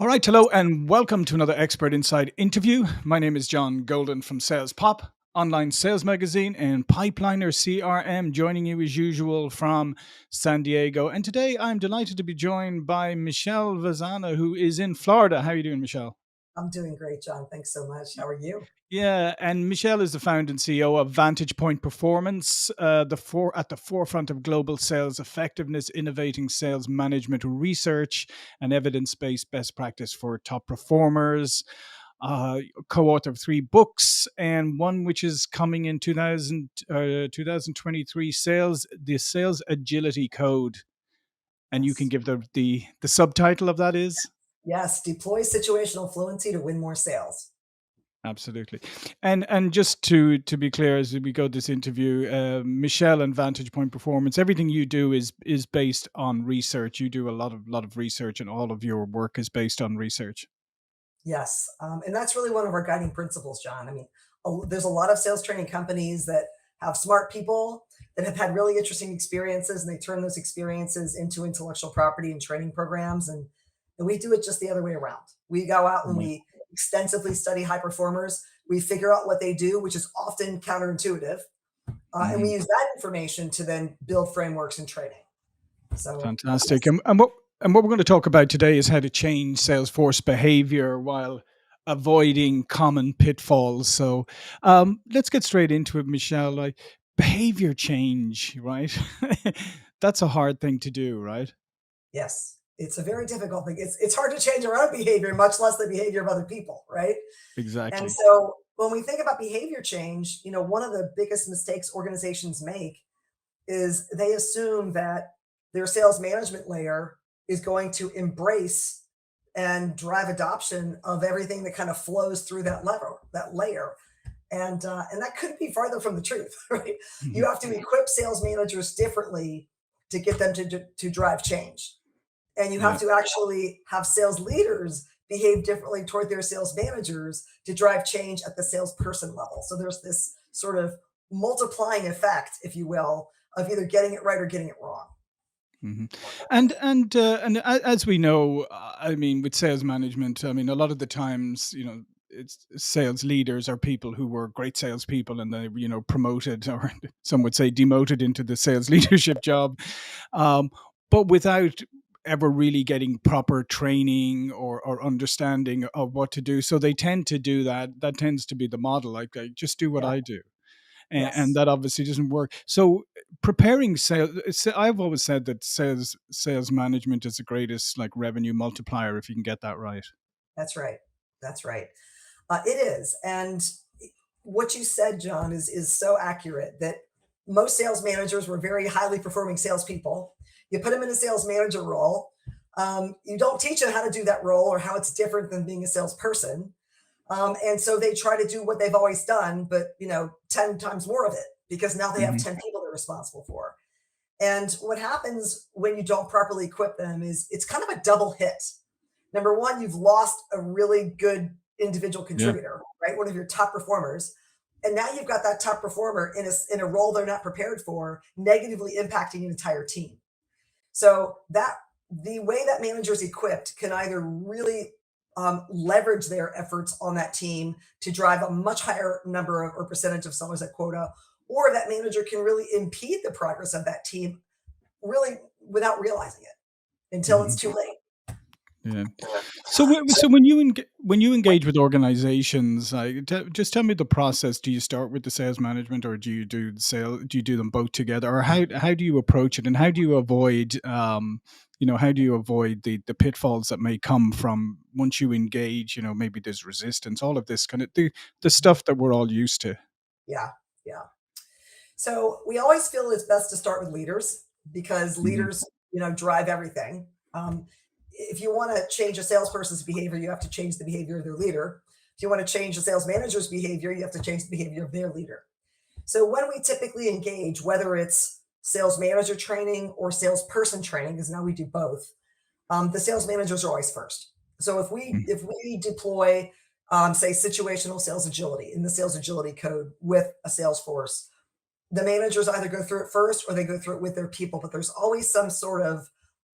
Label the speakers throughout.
Speaker 1: All right, hello and welcome to another Expert Inside interview. My name is John Golden from SalesPOP, online sales magazine, and Pipeliner CRM, joining you as usual from San Diego. And today I'm delighted to be joined by Michelle Vazzana, who is in Florida. How are you doing, Michelle?
Speaker 2: I'm doing great, John. Thanks so much. How are you?
Speaker 1: Yeah, and Michelle is the founder and CEO of Vantage Point Performance, at the forefront of global sales effectiveness, innovating sales management research and evidence-based best practice for top performers. Co-author of three books and one which is coming in 2023, the Sales Agility Code. And you can
Speaker 2: Yes.
Speaker 1: give the subtitle of that is.
Speaker 2: Yes. Deploy situational fluency to win more sales.
Speaker 1: Absolutely. And just to be clear, as we go this interview, Michelle and Vantage Point Performance, everything you do is based on research. You do a lot of research, and all of your work is based on research.
Speaker 2: Yes. And that's really one of our guiding principles, John. I mean, there's a lot of sales training companies that have smart people that have had really interesting experiences and they turn those experiences into intellectual property and training programs. And we do it just the other way around. We go out and
Speaker 1: Right.
Speaker 2: we extensively study high performers. We figure out what they do, which is often counterintuitive. And we
Speaker 1: Mhm.
Speaker 2: use that information to then build frameworks and training. So,
Speaker 1: Fantastic.
Speaker 2: yes,
Speaker 1: And what we're going to talk about today is how to change Salesforce behavior while avoiding common pitfalls. So let's get straight into it, Michelle. Like behavior change, right? That's a hard thing to do, right?
Speaker 2: yes, it's a very difficult thing. It's hard to change our own behavior, much less the behavior of other people, right? And
Speaker 1: Exactly.
Speaker 2: so when we think about behavior change, one of the biggest mistakes organizations make is they assume that their sales management layer is going to embrace and drive adoption of everything that kind of flows through that layer. And that couldn't be farther from the truth, right? You have to equip sales managers differently to get them to drive change. And you have
Speaker 1: Yeah.
Speaker 2: to actually have sales leaders behave differently toward their sales managers to drive change at the salesperson level. So there's this sort of multiplying effect, if you will, of either getting it right or getting it wrong.
Speaker 1: hmm As we know, I mean, with sales management, I mean, a lot of the times, it's sales leaders are people who were great salespeople, and they, promoted, or some would say demoted, into the sales leadership job, um, but without ever really getting proper training or understanding of what to do. So they tend to do that. That tends to be the model. Like, just do what
Speaker 2: Yeah.
Speaker 1: I do, and
Speaker 2: Yes.
Speaker 1: that obviously doesn't work. So preparing sales, I've always said that sales management is the greatest like revenue multiplier if you can get that right.
Speaker 2: That's right. That's right. It is. And what you said, John, is so accurate that most sales managers were very highly performing salespeople. You put them in a sales manager role. You don't teach them how to do that role or how it's different than being a salesperson. And so they try to do what they've always done, but 10 times more of it because now they have
Speaker 1: hmm
Speaker 2: 10 people they're responsible for. And what happens when you don't properly equip them is it's kind of a double hit. Number one, you've lost a really good individual
Speaker 1: Yeah.
Speaker 2: contributor, right? One of your top performers. And now you've got that top performer in a role they're not prepared for, negatively impacting an entire team. So that the way that manager is equipped can either really leverage their efforts on that team to drive a much higher number or percentage of sellers at quota, or that manager can really impede the progress of that team really without realizing it until it's
Speaker 1: hmm
Speaker 2: too late.
Speaker 1: Yeah. So when you engage with organizations, like, just tell me the process. Do you start with the sales management, or do you do the sale? Do you do them both together, or how do you approach it, and how do you avoid how do you avoid the pitfalls that may come from once you engage? Maybe there's resistance, all of this kind of the stuff that we're all used to.
Speaker 2: Yeah, yeah. So we always feel it's best to start with leaders because
Speaker 1: hmm
Speaker 2: leaders, drive everything. If you want to change a salesperson's behavior, you have to change the behavior of their leader. If you want to change a sales manager's behavior, you have to change the behavior of their leader. So when we typically engage, whether it's sales manager training or salesperson training, because now we do both, the sales managers are always first. So if we deploy, say, situational sales agility in the sales agility code with a Salesforce, the managers either go through it first or they go through it with their people, but there's always some sort of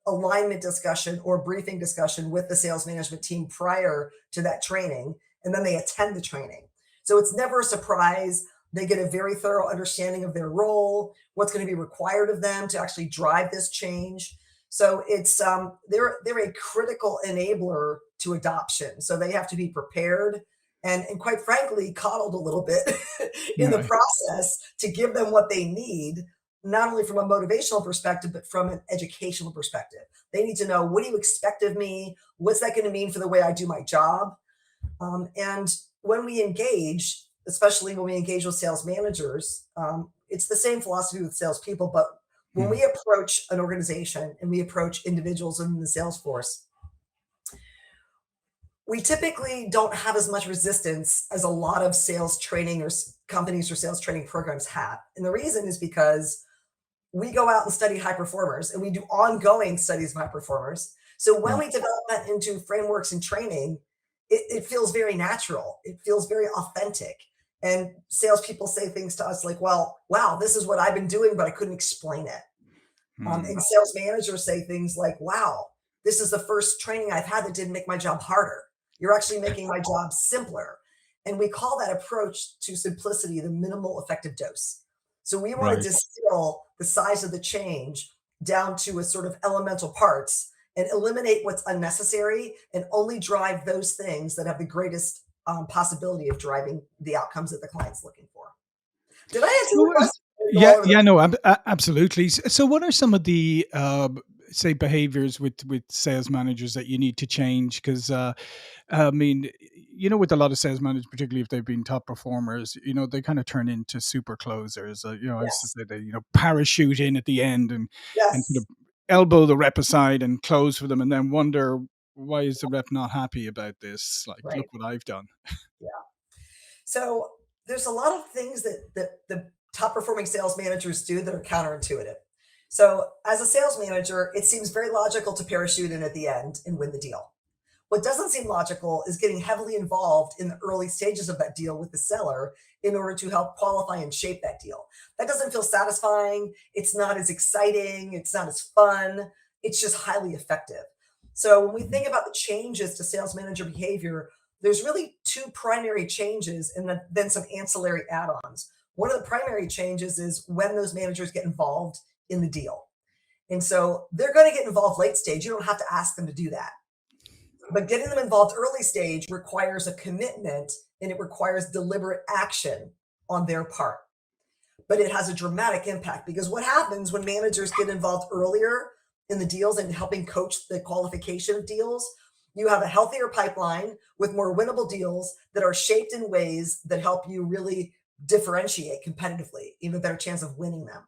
Speaker 2: alignment discussion or briefing discussion with the sales management team prior to that training, and then they attend the training. So it's never a surprise. They get a very thorough understanding of their role, what's going to be required of them to actually drive this change. So it's they're a critical enabler to adoption. So they have to be prepared and quite frankly coddled a little bit in the
Speaker 1: Yeah.
Speaker 2: process to give them what they need, not only from a motivational perspective but from an educational perspective. They need to know, what do you expect of me? What's that going to mean for the way I do my job? And when we engage, especially when we engage with sales managers, it's the same philosophy with salespeople. But when
Speaker 1: Mm.
Speaker 2: we approach an organization and we approach individuals in the sales force, we typically don't have as much resistance as a lot of sales training or companies or sales training programs have. And the reason is because we go out and study high performers and we do ongoing studies of high performers. So when
Speaker 1: Yeah.
Speaker 2: we develop that into frameworks and training, it feels very natural. It feels very authentic. And salespeople say things to us like, well, wow, this is what I've been doing, but I couldn't explain it.
Speaker 1: Mm.
Speaker 2: And sales managers say things like, wow, this is the first training I've had that didn't make my job harder. You're actually making my job simpler. And we call that approach to simplicity the minimal effective dose. So we want to
Speaker 1: Right.
Speaker 2: distill the size of the change down to a sort of elemental parts and eliminate what's unnecessary and only drive those things that have the greatest possibility of driving the outcomes that the client's looking for. Did I answer your
Speaker 1: So,
Speaker 2: question? Or go
Speaker 1: yeah,
Speaker 2: all over the
Speaker 1: yeah, no, absolutely. So, what are some of the say behaviors with sales managers that you need to change? Because I mean, with a lot of sales managers, particularly if they've been top performers, they kind of turn into super closers. I used to
Speaker 2: Yes.
Speaker 1: say they, parachute in at the end and sort of
Speaker 2: Yes.
Speaker 1: elbow the rep aside and close for them, and then wonder why is the rep not happy about this? Like, look
Speaker 2: Right.
Speaker 1: what I've done.
Speaker 2: Yeah. So there's a lot of things that the top performing sales managers do that are counterintuitive. So as a sales manager, it seems very logical to parachute in at the end and win the deal. What doesn't seem logical is getting heavily involved in the early stages of that deal with the seller in order to help qualify and shape that deal. That doesn't feel satisfying. It's not as exciting. It's not as fun. It's just highly effective. So when we
Speaker 1: Mhm.
Speaker 2: think about the changes to sales manager behavior, there's really two primary changes and then some ancillary add-ons. One of the primary changes is when those managers get involved in the deal. And so they're going to get involved late stage. You don't have to ask them to do that. But getting them involved early stage requires a commitment and it requires deliberate action on their part. But it has a dramatic impact because what happens when managers get involved earlier in the deals and helping coach the qualification of deals, you have a healthier pipeline with more winnable deals that are shaped in ways that help you really differentiate competitively, even a better chance of winning them.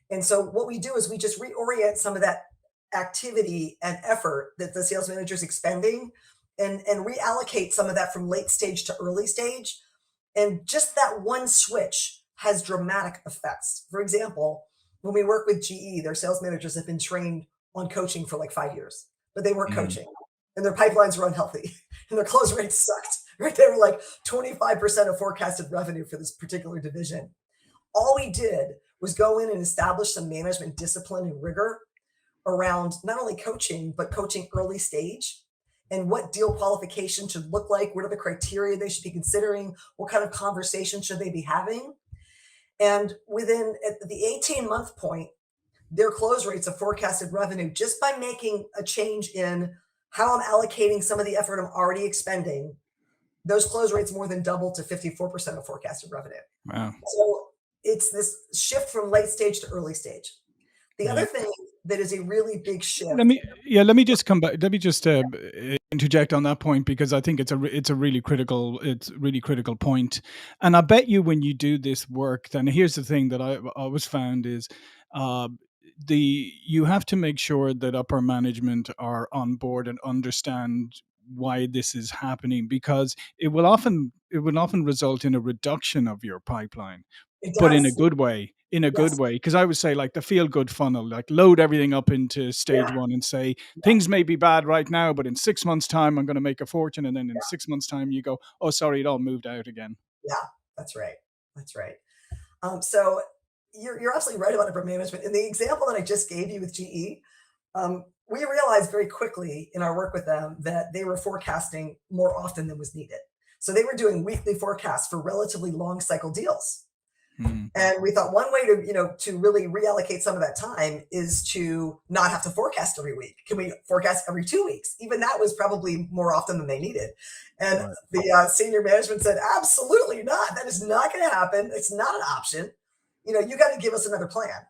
Speaker 2: And so what we do is we just reorient some of that activity and effort that the sales manager is expending and reallocate some of that from late stage to early stage. And just that one switch has dramatic effects. For example, when we work with GE, their sales managers have been trained on coaching for like 5 years, but they weren't
Speaker 1: Mm.
Speaker 2: coaching and their pipelines were unhealthy and their close rates sucked, right? They were like 25% of forecasted revenue for this particular division. All we did was go in and establish some management discipline and rigor around not only coaching, but coaching early stage and what deal qualification should look like. What are the criteria they should be considering? What kind of conversation should they be having? And within at the 18-month point, their close rates of forecasted revenue, just by making a change in how I'm allocating some of the effort I'm already expending, those close rates more than doubled to 54% of forecasted revenue.
Speaker 1: Wow.
Speaker 2: So it's this shift from late stage to early stage. The other
Speaker 1: Yeah.
Speaker 2: thing that is a really big
Speaker 1: Let
Speaker 2: shift.
Speaker 1: me let me just come back. Let me just interject on that point because I think it's a really critical point. And I bet you when you do this work, then here's the thing that I've always found is uh, you have to make sure that upper management are on board and understand why this is happening because it will often result in a reduction of your pipeline,
Speaker 2: It
Speaker 1: but in a
Speaker 2: does.
Speaker 1: good way,
Speaker 2: Yes.
Speaker 1: because I would say, like, the feel good funnel, like, load everything up into stage
Speaker 2: Yeah.
Speaker 1: 1 and say,
Speaker 2: Yeah.
Speaker 1: "Things may be bad right now, but in 6 months' time, I'm gonna make a fortune," and then in
Speaker 2: Yeah.
Speaker 1: 6 months' time, you go, "Oh, sorry, it all moved out again."
Speaker 2: Yeah. That's right. That's right. So you're absolutely right about upper management. In the example that I just gave you with GE, We realized very quickly in our work with them that they were forecasting more often than was needed. So they were doing weekly forecasts for relatively long cycle deals.
Speaker 1: Mm,
Speaker 2: And we thought one way to, to really reallocate some of that time is to not have to forecast every week. Can we forecast every 2 weeks? Even that was probably more often than they needed. And
Speaker 1: right.
Speaker 2: the senior management said, absolutely not. That is not going to happen. It's not an option. You got to give us another plan.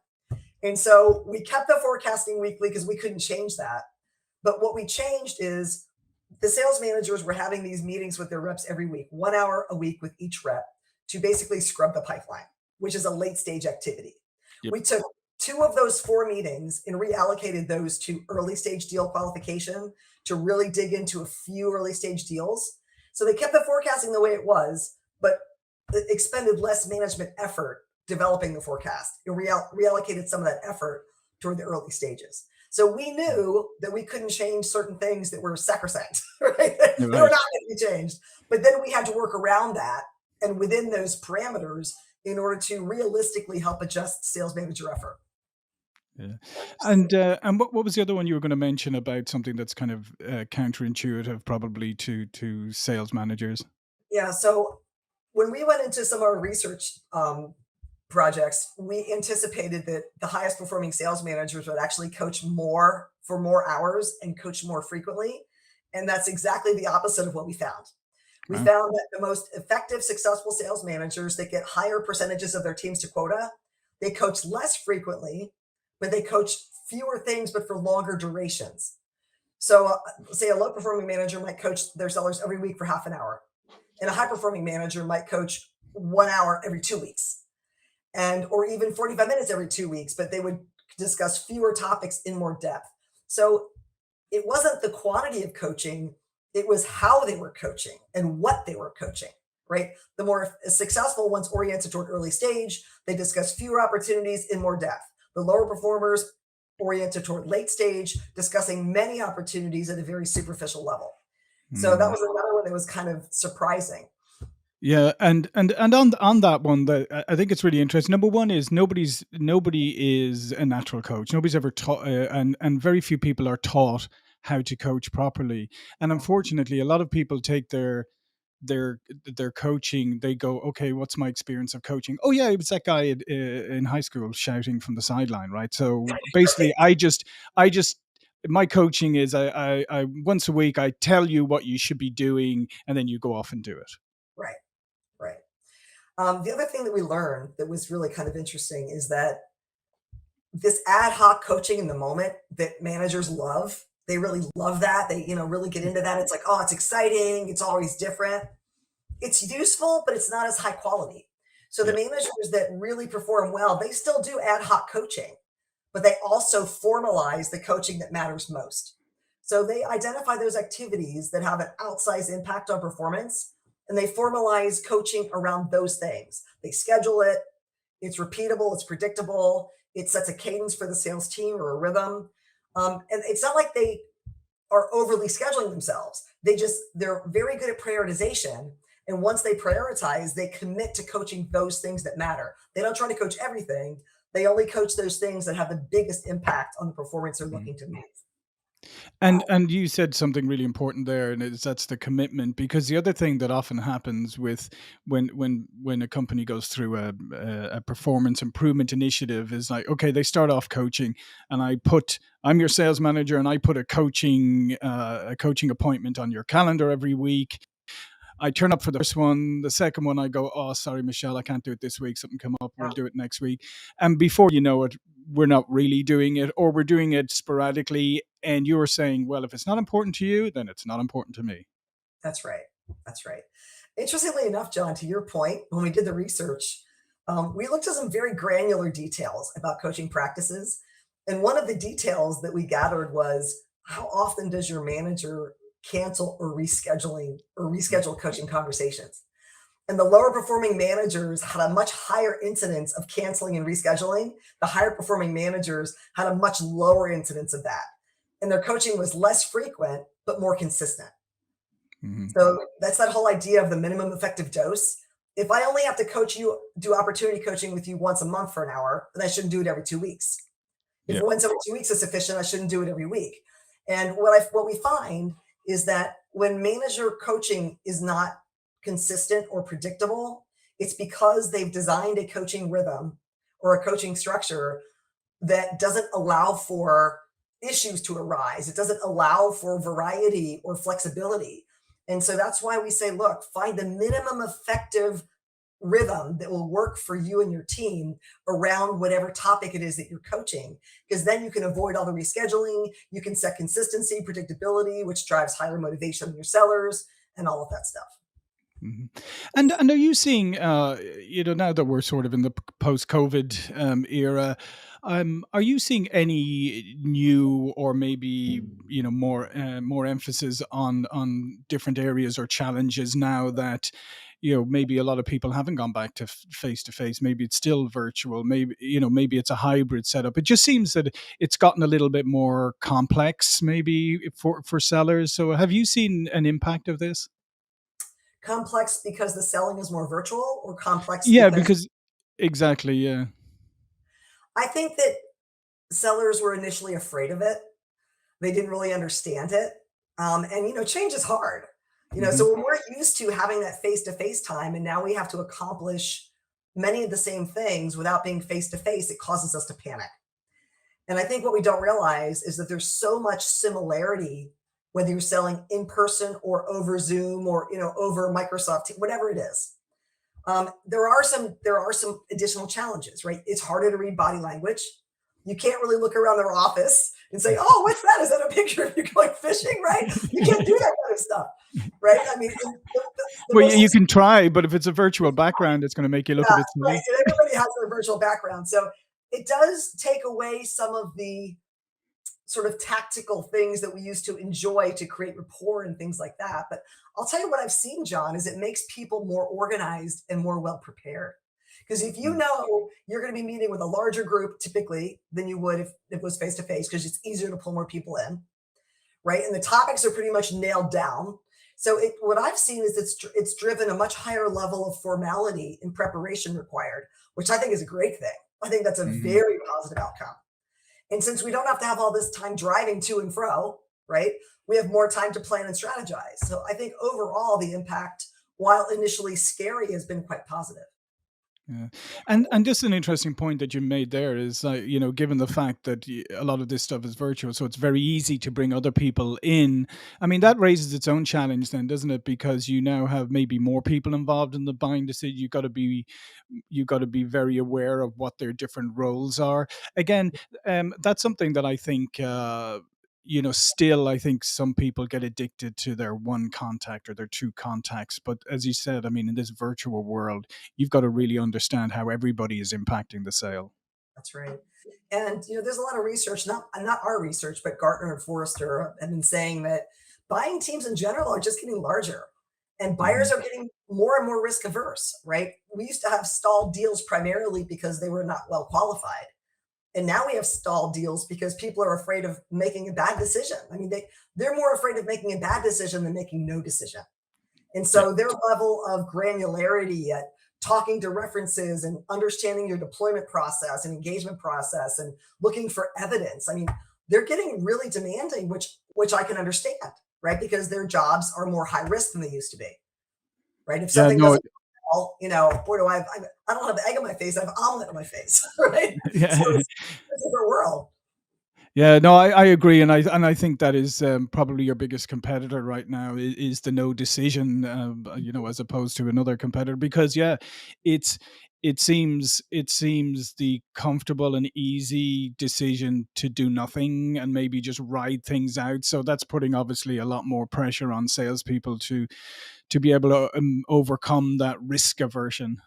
Speaker 2: And so we kept the forecasting weekly because we couldn't change that. But what we changed is the sales managers were having these meetings with their reps every week, 1 hour a week with each rep to basically scrub the pipeline, which is a late stage activity.
Speaker 1: Yep.
Speaker 2: We took two of those four meetings and reallocated those to early stage deal qualification to really dig into a few early stage deals. So they kept the forecasting the way it was, but expended less management effort developing the forecast. It reallocated some of that effort toward the early stages. So we
Speaker 1: Mm.
Speaker 2: knew that we couldn't change certain things that were sacrosanct, right?
Speaker 1: You're
Speaker 2: They were
Speaker 1: right.
Speaker 2: not going to be changed. But then we had to work around that and within those parameters in order to realistically help adjust sales manager effort.
Speaker 1: Yeah. And what was the other one you were going to mention about something that's kind of counterintuitive, probably to sales managers?
Speaker 2: Yeah. So when we went into some of our research projects, we anticipated that the highest performing sales managers would actually coach more for more hours and coach more frequently. And that's exactly the opposite of what we found. We
Speaker 1: Wow.
Speaker 2: found that the most effective, successful sales managers that get higher percentages of their teams to quota, they coach less frequently, but they coach fewer things, but for longer durations. So, say a low performing manager might coach their sellers every week for half an hour, and a high performing manager might coach 1 hour every 2 weeks, and or even 45 minutes every 2 weeks, but they would discuss fewer topics in more depth. So it wasn't the quantity of coaching, it was how they were coaching and what they were coaching, right? The more successful ones oriented toward early stage, they discuss fewer opportunities in more depth. The lower performers oriented toward late stage, discussing many opportunities at a very superficial level. So that
Speaker 1: Mm.
Speaker 2: was another one that was kind of surprising.
Speaker 1: Yeah, and on that one, that I think it's really interesting. Number one is nobody is a natural coach. Nobody's ever taught, and very few people are taught how to coach properly. And unfortunately, a lot of people take their their coaching. They go, okay, what's my experience of coaching? Oh yeah, it was that guy in high school shouting from the sideline, right? So basically, I just my coaching is I once a week I tell you what you should be doing, and then you go off and do it.
Speaker 2: Right, right. The other thing that we learned that was really kind of interesting is that this ad hoc coaching in the moment that managers love, they really love that. They, really get into that. It's like, oh, it's exciting. It's always different. It's useful, but it's not as high quality. So the
Speaker 1: Yeah.
Speaker 2: managers that really perform well, they still do ad hoc coaching, but they also formalize the coaching that matters most. So they identify those activities that have an outsized impact on performance and they formalize coaching around those things. They schedule it, it's repeatable, it's predictable, it sets a cadence for the sales team or a rhythm. And it's not like they are overly scheduling themselves. They're very good at prioritization. And once they prioritize, they commit to coaching those things that matter. They don't try to coach everything. They only coach those things that have the biggest impact on the performance they're
Speaker 1: Mm.
Speaker 2: looking to move.
Speaker 1: And you said something really important there, and that's the commitment. Because the other thing that often happens with when a company goes through a performance improvement initiative is like, okay, they start off coaching, and I'm your sales manager, and I put a coaching appointment on your calendar every week. I turn up for the first one. The second one, I go, oh, sorry, Michelle, I can't do it this week. Something come up. We'll
Speaker 2: Yeah,
Speaker 1: do it next week. And before you know it, we're not really doing it, or we're doing it sporadically. And you're saying, well, if it's not important to you, then it's not important to me.
Speaker 2: that's right. That's right. Interestingly enough, John, to your point, when we did the research, we looked at some very granular details about coaching practices. And one of the details that we gathered was how often does your manager cancel or
Speaker 1: Mm.
Speaker 2: reschedule coaching conversations? And the lower performing managers had a much higher incidence of canceling and rescheduling. The higher performing managers had a much lower incidence of that. And their coaching was less frequent, but more consistent.
Speaker 1: Mhm.
Speaker 2: So that's that whole idea of the minimum effective dose. If I only have to do opportunity coaching with you once a month for an hour, then I shouldn't do it every 2 weeks. If
Speaker 1: Yeah.
Speaker 2: once every 2 weeks is sufficient, I shouldn't do it every week. And what we find is that when manager coaching is not consistent or predictable, it's because they've designed a coaching rhythm or a coaching structure that doesn't allow for issues to arise. It doesn't allow for variety or flexibility. And so that's why we say, look, find the minimum effective rhythm that will work for you and your team around whatever topic it is that you're coaching. Because then you can avoid all the rescheduling, you can set consistency, predictability, which drives higher motivation in your sellers and all of that stuff.
Speaker 1: Mhm. And are you seeing, now that we're sort of in the post-COVID era, are you seeing any new or maybe more emphasis on different areas or challenges now that maybe a lot of people haven't gone back to face to face? Maybe it's still virtual. Maybe it's a hybrid setup. It just seems that it's gotten a little bit more complex, maybe for sellers. So, have you seen an impact of this?
Speaker 2: Complex because the selling is more virtual, or complex
Speaker 1: Yeah,
Speaker 2: because
Speaker 1: because exactly, yeah.
Speaker 2: I think that sellers were initially afraid of it. They didn't really understand it. And change is hard.
Speaker 1: Mhm.
Speaker 2: So when we're used to having that face to face time, and now we have to accomplish many of the same things without being face to face, it causes us to panic. And I think what we don't realize is that there's so much similarity, whether you're selling in person or over Zoom or over Microsoft, whatever it is. There are some additional challenges, right? It's harder to read body language. You can't really look around their office and say, "Oh, what's that? Is that a picture of you going fishing?" Right? You can't do that kind of stuff, right? I mean, the
Speaker 1: Well,
Speaker 2: most
Speaker 1: you can try, but if it's a virtual background, it's gonna make you look a
Speaker 2: yeah,
Speaker 1: bit
Speaker 2: right.
Speaker 1: silly.
Speaker 2: And everybody has their virtual background, so it does take away some of the sort of tactical things that we used to enjoy to create rapport and things like that. But I'll tell you what I've seen, John, is it makes people more organized and more well prepared. Because if you
Speaker 1: Mm,
Speaker 2: know you're going to be meeting with a larger group typically than you would if it was face to face, because it's easier to pull more people in, right? And the topics are pretty much nailed down. So what I've seen is it's driven a much higher level of formality and preparation required, which I think is a great thing. I think that's a
Speaker 1: mhm.
Speaker 2: very positive outcome. And since we don't have to have all this time driving to and fro, right, we have more time to plan and strategize. So I think overall, the impact, while initially scary, has been quite positive.
Speaker 1: Yeah, and just an interesting point that you made there is, given the fact that a lot of this stuff is virtual, so it's very easy to bring other people in. I mean, that raises its own challenge, then, doesn't it? Because you now have maybe more people involved in the buying decision. You got to be very aware of what their different roles are. Again, that's something that I think. Still, I think some people get addicted to their one contact or their two contacts. But as you said, I mean, in this virtual world, you've got to really understand how everybody is impacting the sale.
Speaker 2: That's right. And there's a lot of research, not our research, but Gartner and Forrester have been saying that buying teams in general are just getting larger, and buyers
Speaker 1: Mhm.
Speaker 2: are getting more and more risk averse. Right? We used to have stalled deals primarily because they were not well qualified. And now we have stalled deals because people are afraid of making a bad decision. I mean, they're more afraid of making a bad decision than making no decision. And
Speaker 1: Yeah.
Speaker 2: so their level of granularity at talking to references and understanding your deployment process and engagement process and looking for evidence. I mean, they're getting really demanding, which I can understand, right? Because their jobs are more high risk than they used to be, right? If
Speaker 1: Yeah.
Speaker 2: something
Speaker 1: No.
Speaker 2: doesn't fall, boy, I don't have egg on my face, I have omelet on my face, right? So
Speaker 1: Yeah.
Speaker 2: it's a different world.
Speaker 1: Yeah, no, I agree, and I think that is probably your biggest competitor right now is the no decision, as opposed to another competitor. Because yeah, it's it seems the comfortable and easy decision to do nothing and maybe just ride things out. So that's putting obviously a lot more pressure on salespeople to be able to overcome that risk aversion.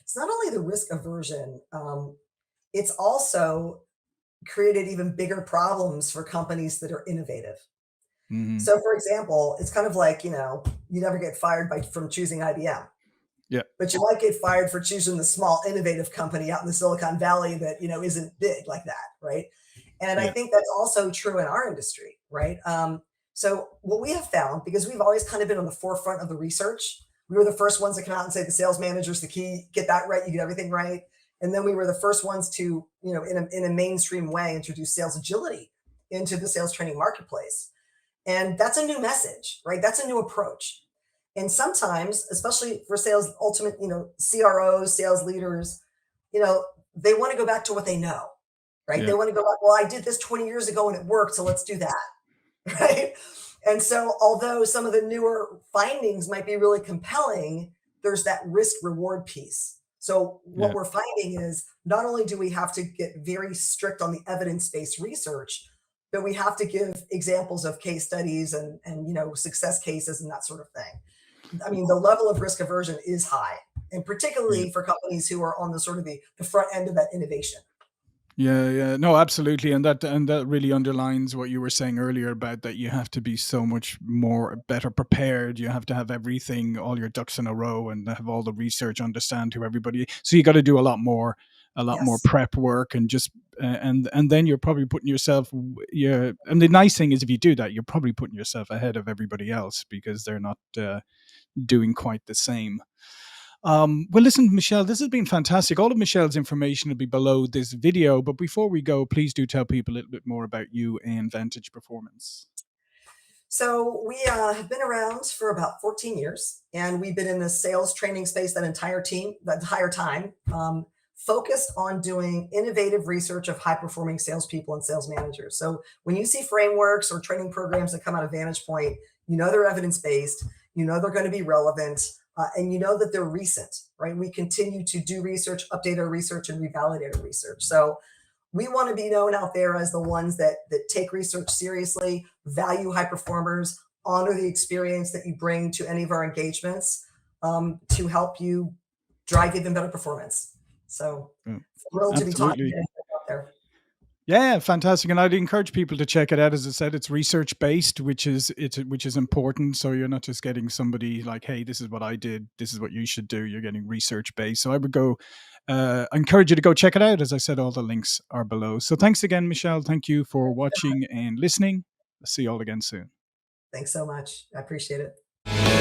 Speaker 2: It's not only the risk aversion, it's also created even bigger problems for companies that are innovative.
Speaker 1: Hmm.
Speaker 2: So, for example, it's kind of like, you never get fired from choosing IBM,
Speaker 1: Yeah,
Speaker 2: but you might get fired for choosing the small innovative company out in the Silicon Valley that, isn't big like that, right? And I
Speaker 1: yeah.
Speaker 2: think that's also true in our industry, right? So what we have found, because we've always kind of been on the forefront of the research, we were the first ones to come out and say the sales manager's the key, get that right, you get everything right. And then we were the first ones to, in a mainstream way, introduce sales agility into the sales training marketplace. And that's a new message, right? That's a new approach. And sometimes, especially for sales, ultimate, CROs, sales leaders, you know, they want to go back to what they know, right? They
Speaker 1: Yeah.
Speaker 2: want to go back, well, I did this 20 years ago and it worked, so let's do that, right? And so, although some of the newer findings might be really compelling, there's that risk reward piece. So, what
Speaker 1: Yeah.
Speaker 2: we're finding is not only do we have to get very strict on the evidence based research, but we have to give examples of case studies and success cases and that sort of thing. I mean, the level of risk aversion is high, and
Speaker 1: Yeah.
Speaker 2: particularly for companies who are on the sort of the front end of that innovation.
Speaker 1: Yeah, yeah. No, absolutely. And that really underlines what you were saying earlier about that you have to be so much more better prepared. You have to have everything, all your ducks in a row and have all the research, understand who everybody. So you got to do a lot more
Speaker 2: Yes.
Speaker 1: prep work and just and then you're probably putting yourself yeah, and the nice thing is if you do that, you're probably putting yourself ahead of everybody else because they're not doing quite the same. Well, listen, Michelle, this has been fantastic. All of Michelle's information will be below this video. But before we go, please do tell people a little bit more about you and Vantage Performance.
Speaker 2: So we have been around for about 14 years, and we've been in the sales training space that entire time, focused on doing innovative research of high performing salespeople and sales managers. So when you see frameworks or training programs that come out of Vantage Point, they're evidence based, they're going to be relevant, and that they're recent, right? We continue to do research, update our research, and revalidate our research. So we want to be known out there as the ones that take research seriously, value high performers, honor the experience that you bring to any of our engagements, to help you drive even better performance. So
Speaker 1: Mm,
Speaker 2: thrilled to be talking to
Speaker 1: absolutely.
Speaker 2: you out there.
Speaker 1: Yeah, fantastic. And I'd encourage people to check it out. As I said, it's research based, which is important. So you're not just getting somebody like, "Hey, this is what I did. This is what you should do." You're getting research based. So I would go. I encourage you to go check it out. As I said, all the links are below. So thanks again, Michelle. Thank you for watching and listening. See you all again soon.
Speaker 2: Thanks so much. I appreciate it.